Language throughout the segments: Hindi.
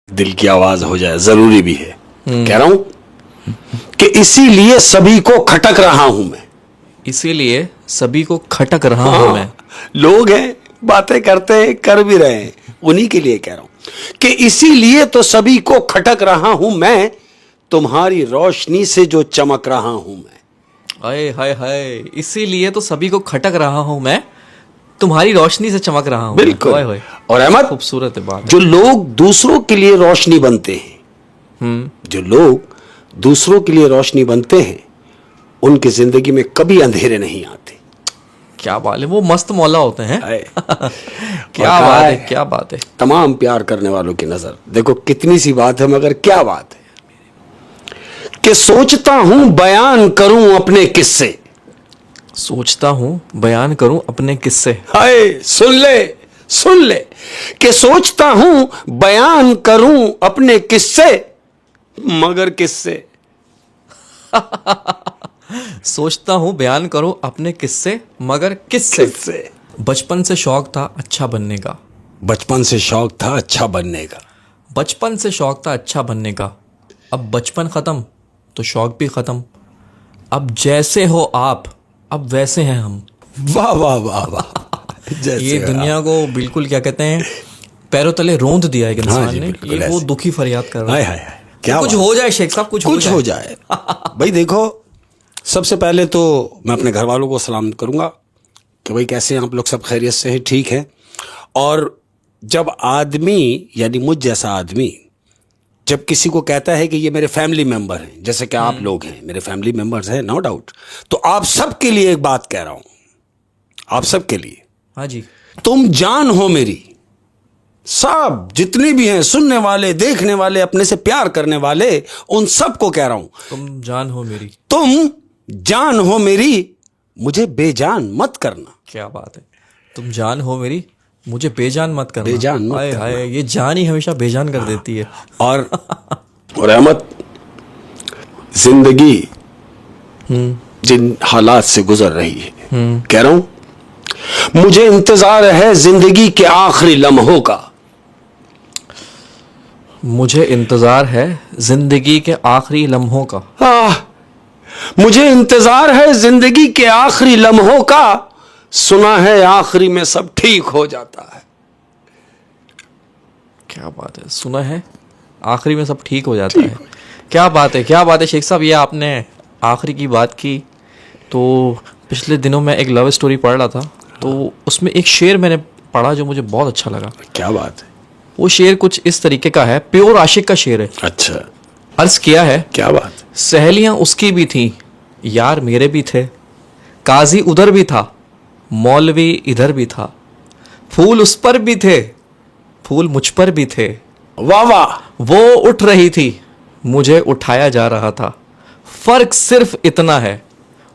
दिल की आवाज हो जाए, जरूरी भी है। कह रहा हूं कि इसीलिए सभी को खटक रहा हूं मैं। इसीलिए सभी को खटक रहा हूं मैं। लोग हैं, बातें करते हैं, कर भी रहे हैं, उन्हीं के लिए कह रहा हूं कि इसीलिए तो सभी को खटक रहा हूं मैं, तुम्हारी रोशनी से जो चमक रहा हूं मैं। हाय हाय हाय, इसीलिए तो सभी को खटक रहा हूं मैं, तुम्हारी रोशनी से चमक रहा हूं। बिल्कुल। हाय हाय, और अहमद, खूबसूरत है बात। जो लोग दूसरों के लिए रोशनी बनते हैं, जो लोग दूसरों के लिए रोशनी बनते हैं, उनकी जिंदगी में कभी अंधेरे नहीं आते। क्या बात है, वो मस्त मौला होते हैं। क्या और बात है, क्या बात है। तमाम प्यार करने वालों की नजर देखो, कितनी सी बात है मगर क्या बात है कि सोचता हूं बयान करूं अपने किस्से। सोचता हूं बयान करूं अपने किस्से। हाय, सुन ले, सुन ले कि सोचता हूं बयान करूं अपने किस्से, मगर किससे? सोचता हूं बयान करूं अपने किस्से, मगर किससे? किससे? बचपन से शौक था अच्छा बनने का। बचपन से शौक था अच्छा बनने का। बचपन से शौक था अच्छा बनने का। अब बचपन खत्म तो शौक भी खत्म। अब जैसे हो आप, अब वैसे हैं हम। वाह वाह वाह वाह। जैसे ये दुनिया को बिल्कुल क्या कहते हैं, पैरों तले रोंद दिया एक इंसान ने। ये वो दुखी फरियाद कर रहा है। हाय हाय, क्या कुछ हो जाए शेख साहब, कुछ हो जाए। भाई देखो, सबसे पहले तो मैं अपने घर वालों को सलाम करूंगा कि भाई कैसे हैं आप लोग, सब खैरियत से हैं, ठीक है। और जब आदमी, यानी मुझ जैसा आदमी, जब किसी को कहता है कि ये मेरे फैमिली मेंबर हैं, जैसे कि आप लोग हैं, मेरे फैमिली मेंबर्स हैं, नो डाउट, तो आप सबके लिए एक बात कह रहा हूं, आप सबके लिए। हाँ जी। तुम जान हो मेरी। सब जितने भी हैं, सुनने वाले, देखने वाले, अपने से प्यार करने वाले, उन सबको कह रहा हूं, तुम जान हो मेरी। तुम जान हो मेरी, मुझे बेजान मत करना। क्या बात है, तुम जान हो मेरी, मुझे बेजान मत करना। बेजान मत हाय करना। हाय, ये जान ही हमेशा बेजान कर देती है। और अहमद, जिंदगी जिन हालात से गुजर रही है, कह रहा हूं मुझे इंतजार है जिंदगी के आखिरी लम्हों का। मुझे इंतजार है जिंदगी के आखिरी लम्हों का। मुझे इंतजार है जिंदगी के आखिरी लम्हों का, सुना है आखिरी में सब ठीक हो जाता है। क्या बात है, सुना है आखिरी में सब ठीक हो जाता है। क्या बात है, क्या बात है शेख साहब। ये आपने आखिरी की बात की, तो पिछले दिनों मैं एक लव स्टोरी पढ़ रहा था, तो उसमें एक शेर मैंने पढ़ा जो मुझे बहुत अच्छा लगा। क्या बात है? वो शेर कुछ इस तरीके का है, प्योर आशिक का शेर है। अच्छा। अर्ज किया है, क्या बात? सहेलियां उसकी भी थीं, यार मेरे भी थे, काजी उधर भी था, मौलवी इधर भी था, फूल उस पर भी थे, फूल मुझ पर भी थे। वाह वाह। वो उठ रही थी, मुझे उठाया जा रहा था, फर्क सिर्फ इतना है,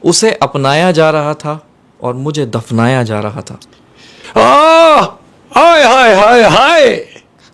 उसे अपनाया जा रहा था और मुझे दफनाया जा रहा था। हाय हाय हाय हाय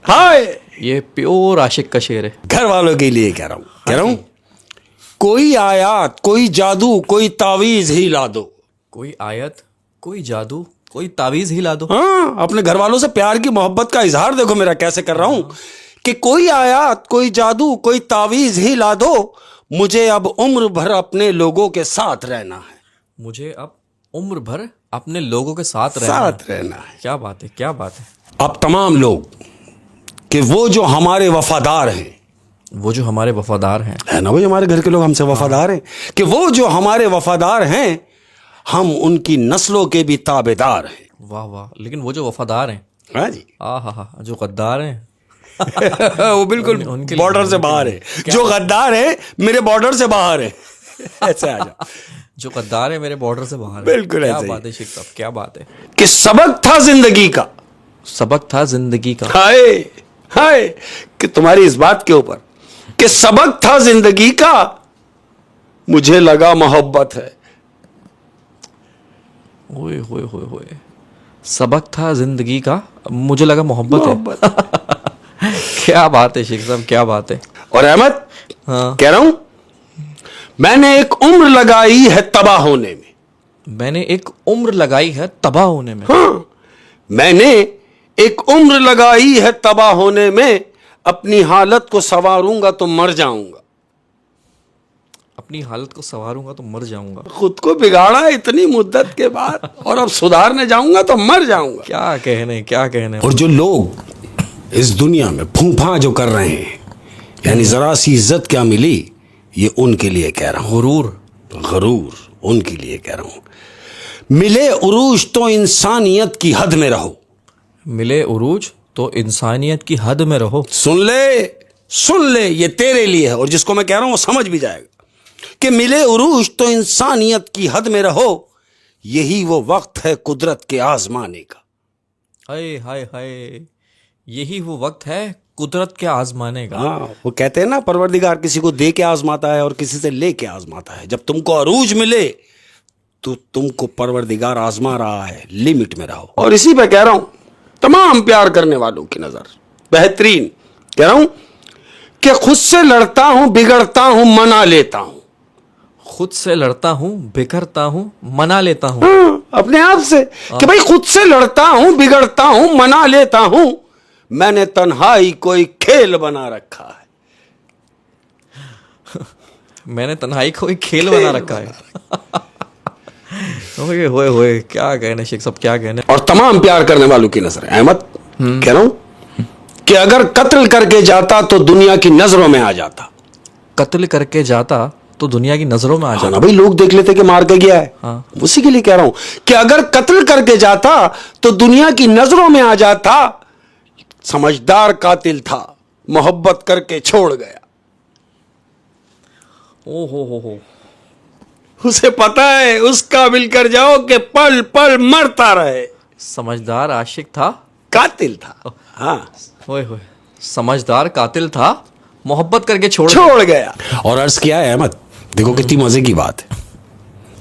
हाय। ये प्योर आशिक का शेर है। घर वालों के लिए कह रहा हूं, कोई आयत, कोई जादू, कोई तावीज ही ला दो। कोई आयत, कोई जादू, कोई तावीज ही ला दो। हाँ, अपने घर वालों से प्यार की मोहब्बत का इजहार देखो मेरा कैसे कर रहा हूं कि कोई आयत, कोई जादू, कोई तावीज ही ला दो, मुझे अब उम्र भर अपने लोगों के साथ रहना है। मुझे अब उम्र भर अपने लोगों के साथ रहना है। क्या बात है, क्या बात है। अब तमाम लोग कि वो जो हमारे वफादार हैं, वो जो हमारे वफादार हैं, है ना, वो जो हमारे घर के लोग हमसे वफादार हैं, कि वो जो हमारे वफादार हैं, हम उनकी नस्लों के भी ताबेदार हैं। वाह वाह। लेकिन वो जो वफादार हैं, हाँ जी, हा, जो गद्दार हैं वो बिल्कुल बॉर्डर से बाहर है। जो गद्दार है मेरे बॉर्डर से बाहर है। ऐसे आ जाओ। जो गद्दार है मेरे बॉर्डर से बाहर है। बिल्कुल क्या ऐसे ही। बात है शेख साहब, क्या बात है। कि सबक था जिंदगी का। सबक था जिंदगी का। हाय हाय, कि तुम्हारी इस बात के ऊपर कि सबक था जिंदगी का, मुझे लगा मोहब्बत है। ओए होए होए होए, सबक था जिंदगी का, मुझे लगा मोहब्बत है। क्या बात है शेख साहब, क्या बात है। और अहमद, हाँ, कह रहा हूं मैंने एक उम्र लगाई है तबाह होने में। मैंने एक उम्र लगाई है तबाह होने में। हाँ, मैंने एक उम्र लगाई है तबाह होने में, अपनी हालत को संवारूंगा तो मर जाऊंगा। अपनी हालत को संवारूंगा तो मर जाऊंगा। खुद को बिगाड़ा इतनी मुद्दत के बाद और अब सुधारने जाऊंगा तो मर जाऊंगा। क्या कहने, क्या कहने। और जो लोग इस दुनिया में फूफा जो कर रहे हैं, यानी जरा सी इज्जत क्या मिली, ये उनके लिए कह रहा हूं। गरूर उनके लिए कह रहा हूं। मिले उरूज तो इंसानियत की हद में रहो। मिले उरूज तो इंसानियत की हद में रहो। सुन ले, ये तेरे लिए है, और जिसको मैं कह रहा हूं वो समझ भी जाएगा कि मिले उरूज तो इंसानियत की हद में रहो, यही वो वक्त है कुदरत के आजमाने का। हाय हाय हाय, यही वो वक्त है कुदरत के आजमाने का। हाँ, वो कहते हैं ना, परवरदिगार किसी को दे के आजमाता है और किसी से ले के आजमाता है। जब तुमको अरूज मिले तो तुमको परवरदिगार आजमा रहा है, लिमिट में रहो। और इसी पे कह रहा हूं तमाम प्यार करने वालों की नजर बेहतरीन कह रहा हूं कि खुद से लड़ता हूं, बिगड़ता हूं, मना लेता हूं। खुद से लड़ता हूं, बिखरता हूं, मना लेता हूं। अपने आप से कि भाई खुद से लड़ता हूं, बिगड़ता हूं, मना लेता हूं। मैंने तन्हाई कोई खेल बना रखा है। मैंने तन्हाई को एक खेल बना रखा है। ओए होए होए, क्या कहने शेख साहब, क्या कहने। और तमाम प्यार करने वालों की नजर है अहमद, कह रहा हूं कि अगर कत्ल करके जाता तो दुनिया की नजरों में आ जाता। कत्ल करके जाता तो दुनिया की नजरों में आ जाता। ना भाई, लोग देख लेते कि मार के गया है। हाँ। उसी के लिए कह रहा हूं कि अगर कत्ल करके जाता तो दुनिया की नजरों में आ जाता। समझदार कातिल था, मोहब्बत करके छोड़ गया। ओ हो। उसे पता है उस काबिल कर जाओ कि पल पल मरता रहे। समझदार आशिक था, कातिल था। हाँ, ओए होए, समझदार कातिल था, मोहब्बत करके छोड़ गया। और अर्ज किया है अहमद, देखो कितनी मजे की बात है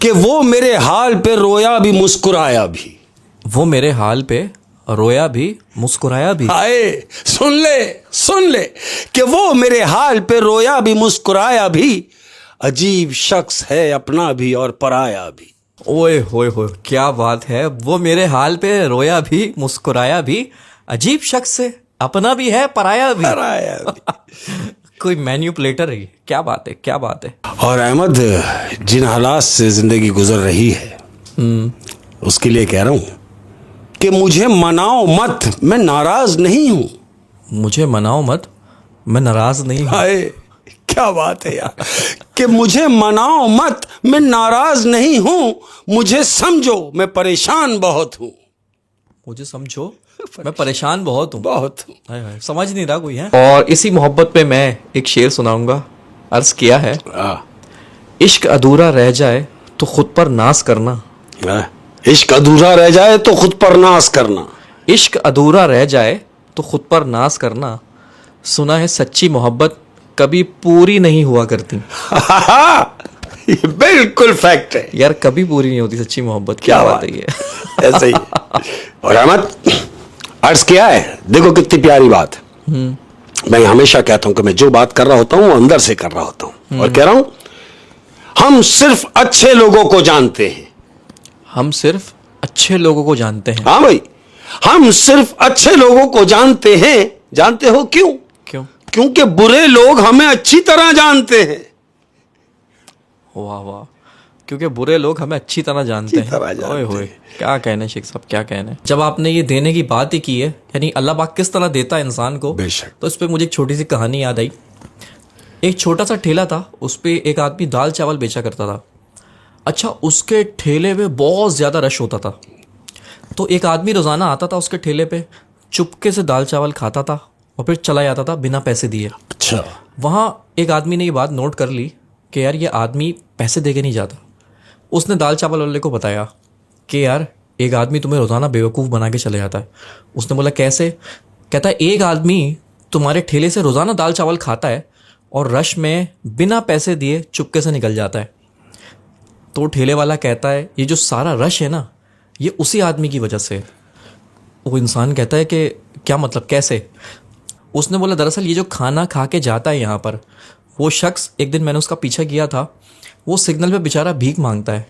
कि वो मेरे हाल पे रोया भी, मुस्कुराया भी। वो मेरे हाल पे रोया भी, मुस्कुराया भी। आए, सुन ले कि वो मेरे हाल पे रोया भी, मुस्कुराया भी। अजीब शख्स है, अपना भी और पराया भी। ओए होए होए, क्या बात है। वो मेरे हाल पे रोया भी, मुस्कुराया भी। अजीब शख्स है, अपना भी है, पराया भी। कोई मैन्युपुलेटर है। क्या बात है, क्या बात है। और अहमद, जिन हालात से जिंदगी गुजर रही है उसके लिए कह रहा हूं कि मुझे मनाओ मत, मैं नाराज नहीं हूं। मुझे मनाओ मत, मैं नाराज नहीं हूं। हाय, क्या बात है यार कि मुझे मनाओ मत, मैं नाराज नहीं हूं। मुझे समझो, मैं परेशान बहुत हूं। मुझे समझो, मैं परेशान बहुत हूँ। बहुत समझ नहीं रहा कोई है। और इसी मोहब्बत पे मैं एक शेर सुनाऊंगा। अर्ज किया है, इश्क अधूरा रह जाए तो खुद पर नाज करना। इश्क अधूरा रह जाए तो खुद पर नाज करना। इश्क अधूरा रह जाए तो खुद पर नाज करना। सुना है सच्ची मोहब्बत कभी पूरी नहीं हुआ करती। ये बिल्कुल फैक्ट है यार, कभी पूरी नहीं होती सच्ची मोहब्बत। क्या बात है ये। ऐसे ही। और अहमद, अर्ज किया है, देखो कितनी प्यारी बात है। मैं हमेशा कहता हूं कि मैं जो बात कर रहा होता हूं वो अंदर से कर रहा होता हूं। और कह रहा हूं, हम सिर्फ अच्छे लोगों को जानते हैं। हम सिर्फ अच्छे लोगों को जानते हैं। हाँ भाई, हम सिर्फ अच्छे लोगों को जानते हैं। जानते हो क्यों? क्योंकि बुरे लोग हमें अच्छी तरह जानते हैं। वाह वाह, क्योंकि बुरे लोग हमें अच्छी तरह जानते हैं। ओए होए, क्या कहने शेख साहब, क्या कहने। जब आपने ये देने की बात ही की है, यानी अल्लाह पाक किस तरह देता है इंसान को, तो इस पे मुझे एक छोटी सी कहानी याद आई। एक छोटा सा ठेला था, उस पे एक आदमी दाल चावल बेचा करता था। अच्छा, उसके ठेले पे बहुत ज़्यादा रश होता था। तो एक आदमी रोज़ाना आता था उसके ठेले पे, चुपके से दाल चावल खाता था और फिर चला जाता था बिना पैसे दिए। अच्छा। वहाँ एक आदमी ने ये बात नोट कर ली कि यार ये आदमी पैसे दे के नहीं जाता। उसने दाल चावल वाले को बताया कि यार एक आदमी तुम्हें रोज़ाना बेवकूफ़ बना के चले जाता है। उसने बोला कैसे? कहता है एक आदमी तुम्हारे ठेले से रोज़ाना दाल चावल खाता है और रश में बिना पैसे दिए चुपके से निकल जाता है। तो ठेले वाला कहता है ये जो सारा रश है ना, ये उसी आदमी की वजह से। वो इंसान कहता है कि क्या मतलब, कैसे? उसने बोला दरअसल ये जो खाना खा के जाता है यहाँ पर, वो शख्स, एक दिन मैंने उसका पीछा किया था, वो सिग्नल पे बेचारा भीख मांगता है।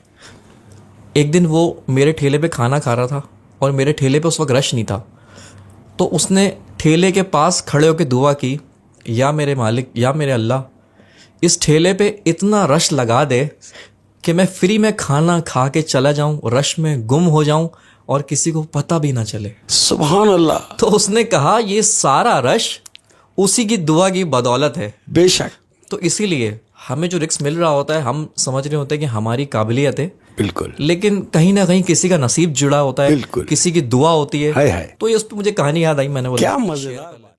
एक दिन वो मेरे ठेले पे खाना खा रहा था और मेरे ठेले पे उस वक्त रश नहीं था। तो उसने ठेले के पास खड़े होकर दुआ की, या मेरे मालिक, या मेरे अल्लाह, इस ठेले पे इतना रश लगा दे कि मैं फ्री में खाना खा के चला जाऊं, रश में गुम हो जाऊं और किसी को पता भी ना चले। सुभान अल्लाह। तो उसने कहा ये सारा रश उसी की दुआ की बदौलत है। बेशक। तो इसीलिए हमें जो रिस्क मिल रहा होता है, हम समझ रहे होते हैं कि हमारी काबिलियत है, बिल्कुल, लेकिन कहीं ना कहीं किसी का नसीब जुड़ा होता है, बिल्कुल, किसी की दुआ होती है। हाय हाय। तो ये उस पर मुझे कहानी याद आई, मैंने बोला क्या मजेदार।